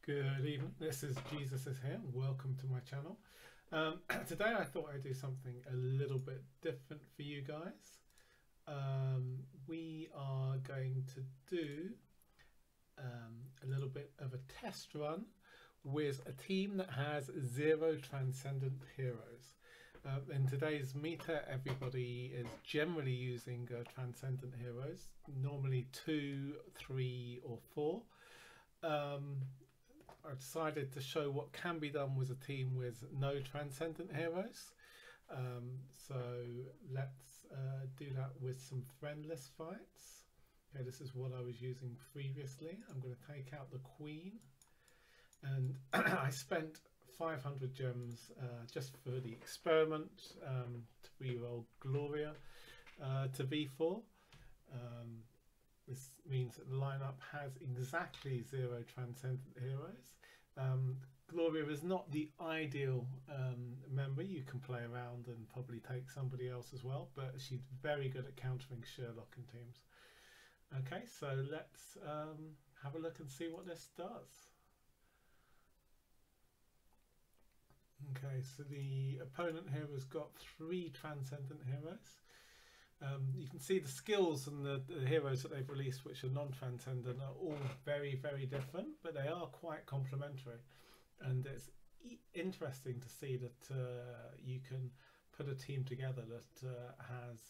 Good evening, this is Jesus is here. Welcome to my channel. Today I thought I'd do something a little bit different for you guys. We are going to do a little bit of a test run with a team that has ZERO Transcendent Heroes. In today's meta, everybody is generally using Transcendent Heroes, normally 2, 3 or 4. I decided to show what can be done with a team with no Transcendent Heroes. So let's do that with some friendless fights. Okay, this is what I was using previously. I'm going to take out the Queen, and I spent 500 gems just for the experiment to reroll Gloria to V4. This means that the lineup has exactly 0 Transcendent Heroes. Gloria is not the ideal member. You can play around and probably take somebody else as well, but she's very good at countering Sherlock in teams. Okay, so let's have a look and see what this does. Okay, so the opponent here has got 3 Transcendent Heroes. You can see the skills and the heroes that they've released, which are non-transcendent, are all very, very different, but they are quite complementary. And it's interesting to see that you can put a team together that has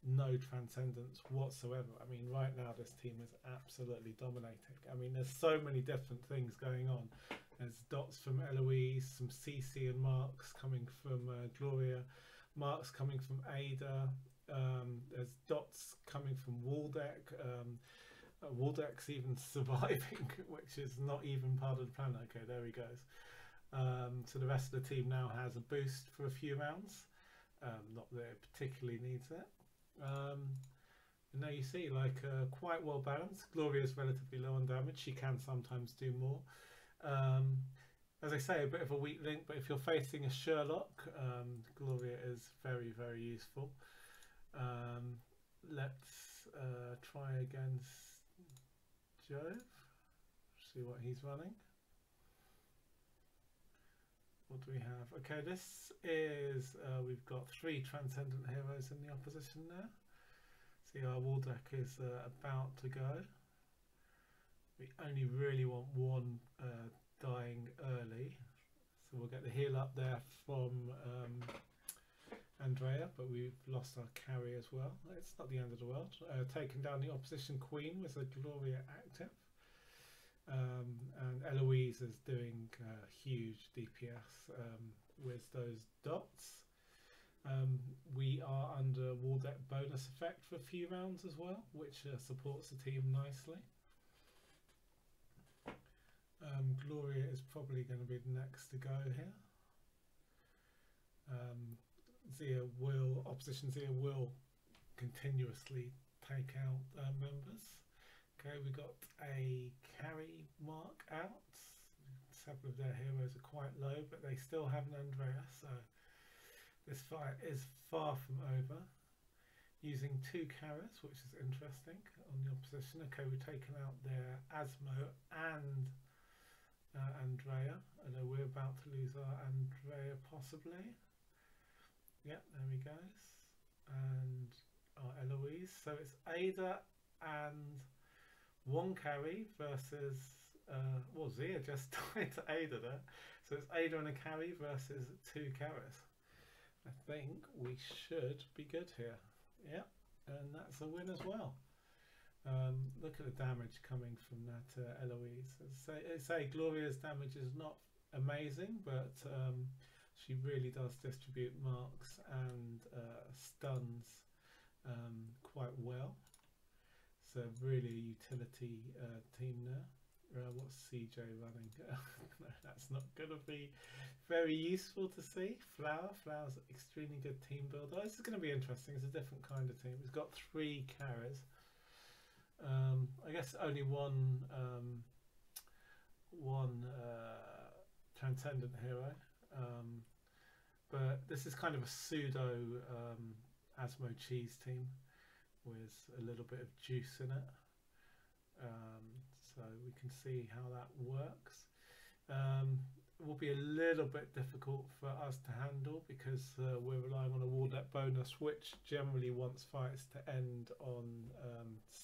no transcendence whatsoever. I mean, right now this team is absolutely dominating. I mean, there's so many different things going on. There's dots from Eloise, some CC and marks coming from Gloria, marks coming from Ada. There's dots coming from Waldeck. Waldeck's even surviving, which is not even part of the plan. Okay, there he goes. So the rest of the team now has a boost for a few rounds. Not that it particularly needs it. And now you see, like, quite well balanced. Gloria is relatively low on damage. She can sometimes do more. As I say, a bit of a weak link, but if you're facing a Sherlock, Gloria is very, very useful. Let's try against Jove, see what he's running. What do we have? Okay, this is we've got 3 Transcendent Heroes in the opposition there. See, our Waldeck is about to go. We only really want one dying early, so we'll get the heal up there from Andrea, but we've lost our carry as well. It's not the end of the world. Taking down the opposition Queen with a Gloria active, and Eloise is doing huge DPS with those dots. We are under Waldeck bonus effect for a few rounds as well, which supports the team nicely. Gloria is probably going to be the next to go here. Opposition Zia will continuously take out members. Okay, we got a carry mark out. Several of their heroes are quite low, but they still have an Andrea, so this fight is far from over. Using 2 carriers, which is interesting on the opposition. Okay, we've taken out their Asmo and Andrea, although we're about to lose our Andrea possibly. Yep, there he goes. And our Eloise. So it's Ada and 1 carry versus well, Zia just died to Ada there. So it's Ada and a carry versus 2 carries. I think we should be good here. Yep, and that's a win as well. Look at the damage coming from that Eloise. As I say, Gloria's damage is not amazing, but she really does distribute marks and stuns quite well. So really a utility team there. What's CJ running? No, that's not going to be very useful to see. Flower's an extremely good team builder. This is going to be interesting. It's a different kind of team. It's got 3 carries. I guess only one Transcendent Hero. But this is kind of a pseudo Asmo cheese team with a little bit of juice in it. So we can see how that works. It will be a little bit difficult for us to handle because we're relying on a war deck bonus, which generally wants fights to end on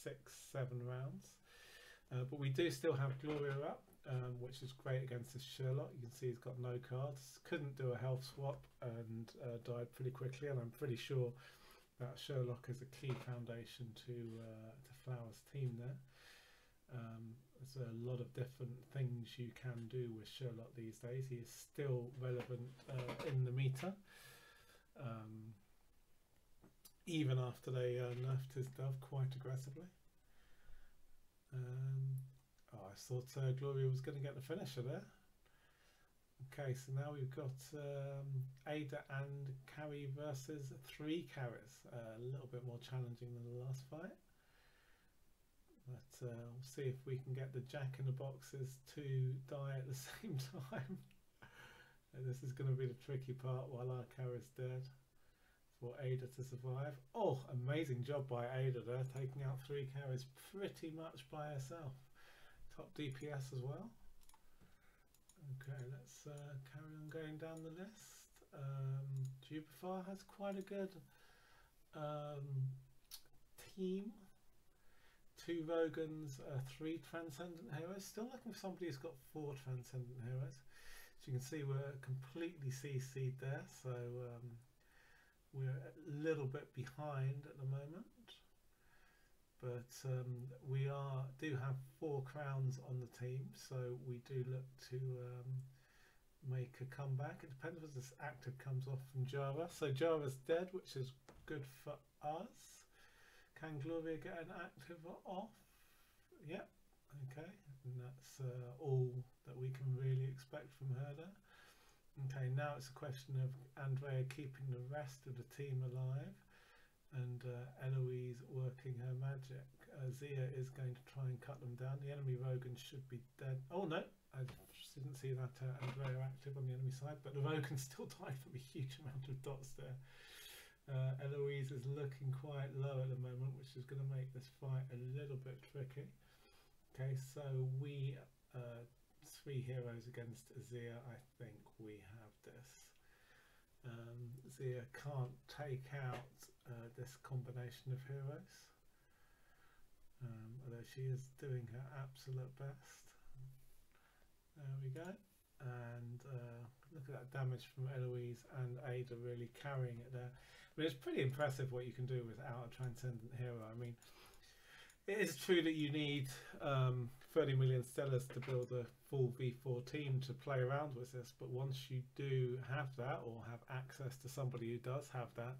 6-7 rounds. But we do still have Gloria up, which is great against this Sherlock. You can see he's got no cards. Couldn't do a health swap and died pretty quickly. And I'm pretty sure that Sherlock is a key foundation to Flower's team there. There's a lot of different things you can do with Sherlock these days. He is still relevant in the meta, even after they nerfed his dove quite aggressively. Oh, I thought Gloria was going to get the finisher there. Okay, so now we've got Ada and Carrie versus 3 carries. A little bit more challenging than the last fight. But we'll see if we can get the jack in the boxes to die at the same time. This is going to be the tricky part while our carrier's dead for Ada to survive. Oh, amazing job by Ada there, taking out 3 carries pretty much by herself. Top DPS as well. Okay, let's carry on going down the list. Jubifar has quite a good team. 2 Rogans, 3 Transcendent Heroes. Still looking for somebody who's got 4 Transcendent Heroes. As you can see, we're completely CC'd there, so we're a little bit behind at the moment. But we do have 4 crowns on the team, so we do look to make a comeback. It depends if this active comes off from Java. So Java's dead, which is good for us. Can Gloria get an active off? Yep, okay, and that's all that we can really expect from her there. Okay, now it's a question of Andrea keeping the rest of the team alive and Eloise working her magic. Zia is going to try and cut them down. The enemy Rogan should be dead. Oh no, I didn't see that Andrea active on the enemy side, but the Rogan still died from a huge amount of dots there. Eloise is looking quite low at the moment, which is going to make this fight a little bit tricky. Okay, so we 3 heroes against Zia. I think we have this. Zia can't take out this combination of heroes, although she is doing her absolute best. There we go. And look at that damage from Eloise and Ada really carrying it there. I mean, it's pretty impressive what you can do without a Transcendent Hero. I mean, it is true that you need 30 million Stellars to build a full V4 team to play around with this, but once you do have that, or have access to somebody who does have that,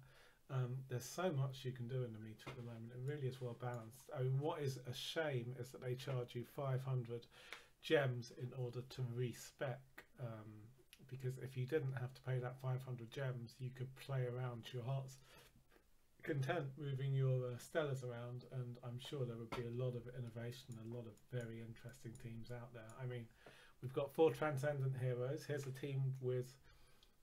there's so much you can do in the meta at the moment. It really is well balanced. I mean, what is a shame is that they charge you 500 gems in order to respec, because if you didn't have to pay that 500 gems, you could play around to your heart's content moving your Stellars around, and I'm sure there would be a lot of innovation, a lot of very interesting teams out there. I mean, we've got 4 Transcendent Heroes. Here's a team with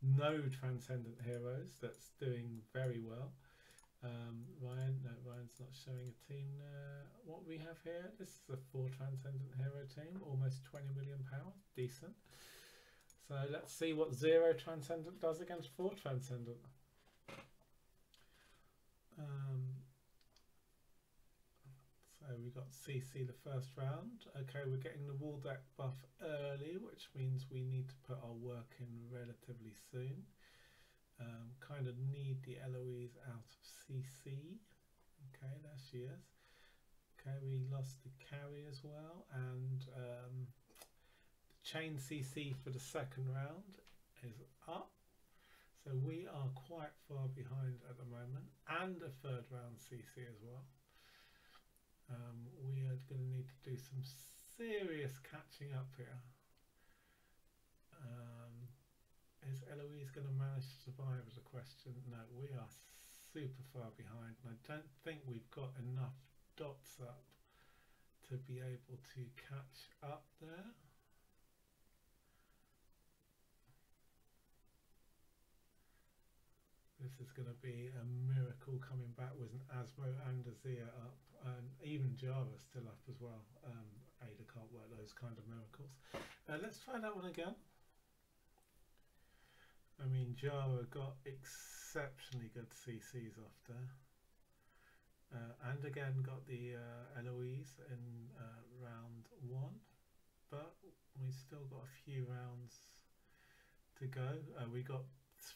no Transcendent Heroes that's doing very well. Ryan's not showing a team. What we have here, this is a 4 Transcendent Hero team, almost 20 million power, decent. So let's see what 0 Transcendent does against 4 Transcendent. So we got CC the first round. Okay, we're getting the wall deck buff early, which means we need to put our work in relatively soon. Kind of need the Eloise out of CC. Okay, there she is. Okay, we lost the carry as well, and the chain CC for the second round is up. So we are quite far behind at the moment, and a 3rd round CC as well. We are going to need to do some serious catching up here. Is Eloise going to manage to survive is a question. No, we are super far behind, and I don't think we've got enough dots up to be able to catch up there. This is going to be a miracle coming back with an Asmo and a Zia up, and even Java still up as well. Ada can't work those kind of miracles. let's try that one again. I mean, Jara got exceptionally good CCs off there. And again got the Eloise in round 1, but we still got a few rounds to go. We got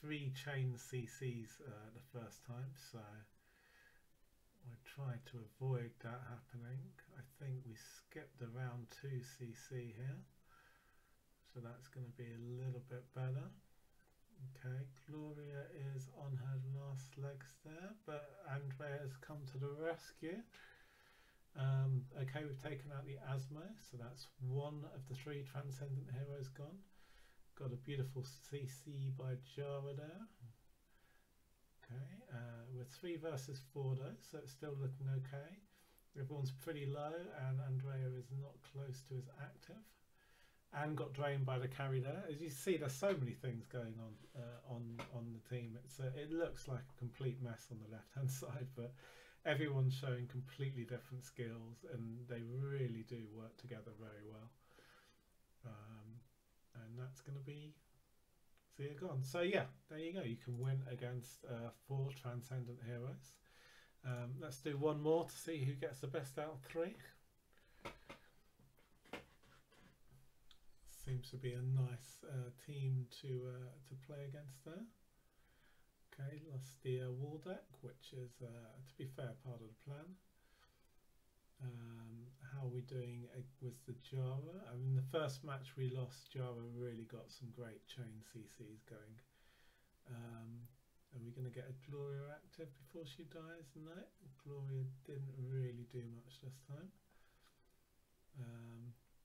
3 chain CCs the first time, so I tried to avoid that happening. I think we skipped the round 2 CC here, so that's going to be a little bit better. Okay, Gloria is on her last legs there, but Andrea's come to the rescue. Okay, we've taken out the Asmo, so that's 1 of the 3 Transcendent Heroes gone. Got a beautiful CC by Jara there. Okay, we're 3 versus 4 though, so it's still looking okay. Everyone's pretty low, and Andrea is not close to his active. And got drained by the carry there. As you see, there's so many things going on the team. It looks like a complete mess on the left hand side, but everyone's showing completely different skills, and they really do work together very well. And that's going to be Zia gone. So yeah, there you go. You can win against 4 Transcendent Heroes. Let's do one more to see who gets the best out of 3. Seems to be a nice team to play against there. Okay, lost the wall deck, which is, to be fair, part of the plan. How are we doing with the Jara? I mean, the first match we lost, Jara really got some great chain CCs going. Are we going to get a Gloria active before she dies? No, Gloria didn't really do much this time.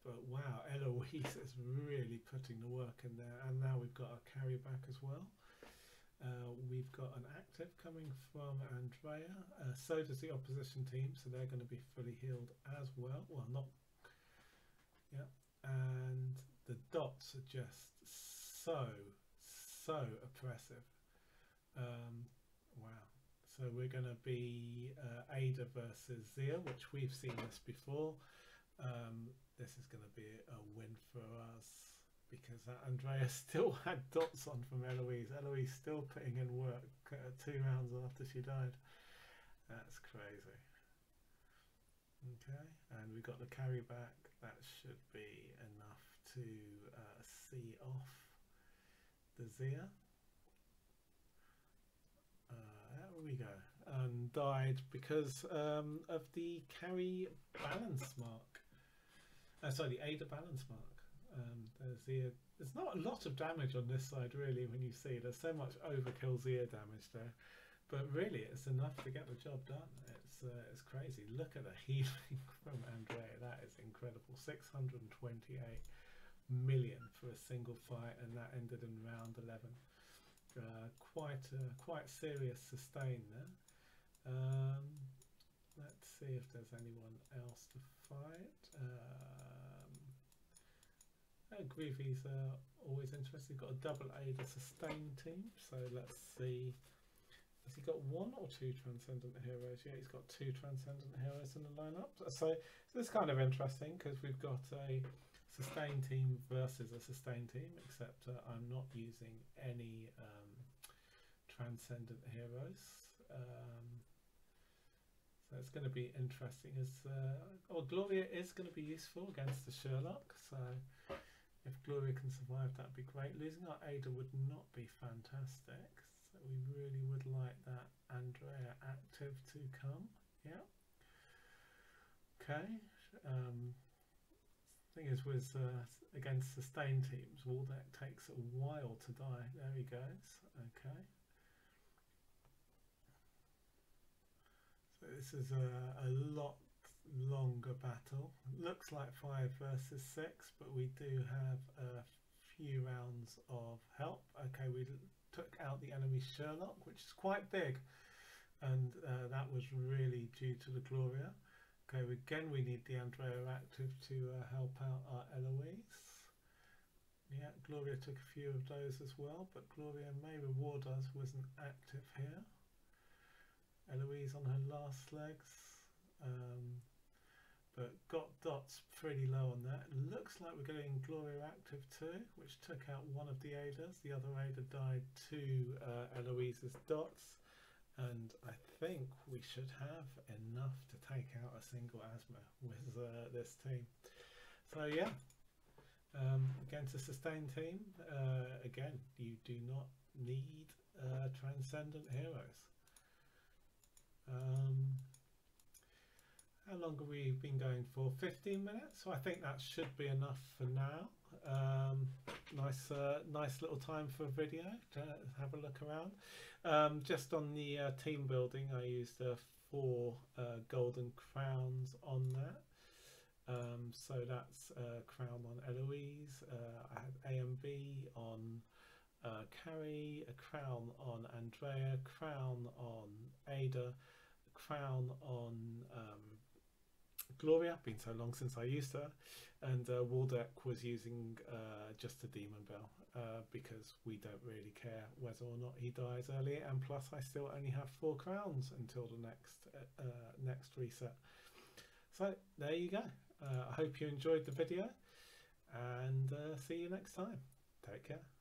But wow, Eloise is really putting the work in there, and now we've got our carry back as well. We've got an active coming from Andrea, so does the opposition team, so they're going to be fully healed as well. Well, not, yeah, and the dots are just so oppressive. Wow, so we're going to be Ada versus Zia, which we've seen this before. This is going to be a win for us, because Andrea still had dots on from Eloise. Eloise still putting in work 2 rounds after she died. That's crazy. Okay, and we got the carry back. That should be enough to see off the Zia. There we go. And died because of the carry balance mark. Sorry, the Ada balance mark. There's not a lot of damage on this side really when you see. There's so much overkill Zia damage there. But really it's enough to get the job done. It's crazy. Look at the healing from Andrea. That is incredible. 628 million for a single fight, and that ended in round 11. Quite serious sustain there. Let's see if there's anyone else to fight. Greavy's always interesting. Got a double Ada sustain team, so let's see. Has he got 1 or 2 Transcendent Heroes? Yeah, he's got 2 Transcendent Heroes in the lineup. So this is kind of interesting because we've got a sustain team versus a sustain team, except I'm not using any Transcendent Heroes. So it's going to be interesting. Gloria is going to be useful against the Sherlock, so if Gloria can survive, that'd be great. Losing our Ada would not be fantastic, so we really would like that Andrea active to come. Yeah. Okay. Thing is, with against sustained teams, wall deck takes a while to die. There he goes. Okay. So this is a lot longer battle. Looks like 5 versus 6, but we do have a few rounds of help. Okay, we took out the enemy Sherlock, which is quite big, and that was really due to the Gloria. Okay, again we need the Andrea active to help out our Eloise. Yeah, Gloria took a few of those as well, but Gloria may reward us with an active here. Eloise on her last legs. but got dots pretty low on that. Looks like we're getting Gloria active too, which took out one of the Adas. The other Ada died to Eloise's dots, and I think we should have enough to take out a single Asthma with this team. So yeah, against a sustained team, again, you do not need Transcendent Heroes. How long have we been going for? 15 minutes, so I think that should be enough for now. Nice little time for a video to have a look around. Just on the team building, I used 4 golden crowns on that. So that's a crown on Eloise, I had A and B on Carrie, a crown on Andrea, crown on Ada, a crown on Gloria, been so long since I used her, and Waldeck was using just a Demon Bell because we don't really care whether or not he dies early, and plus I still only have 4 crowns until the next reset. So there you go. I hope you enjoyed the video, and see you next time. Take care.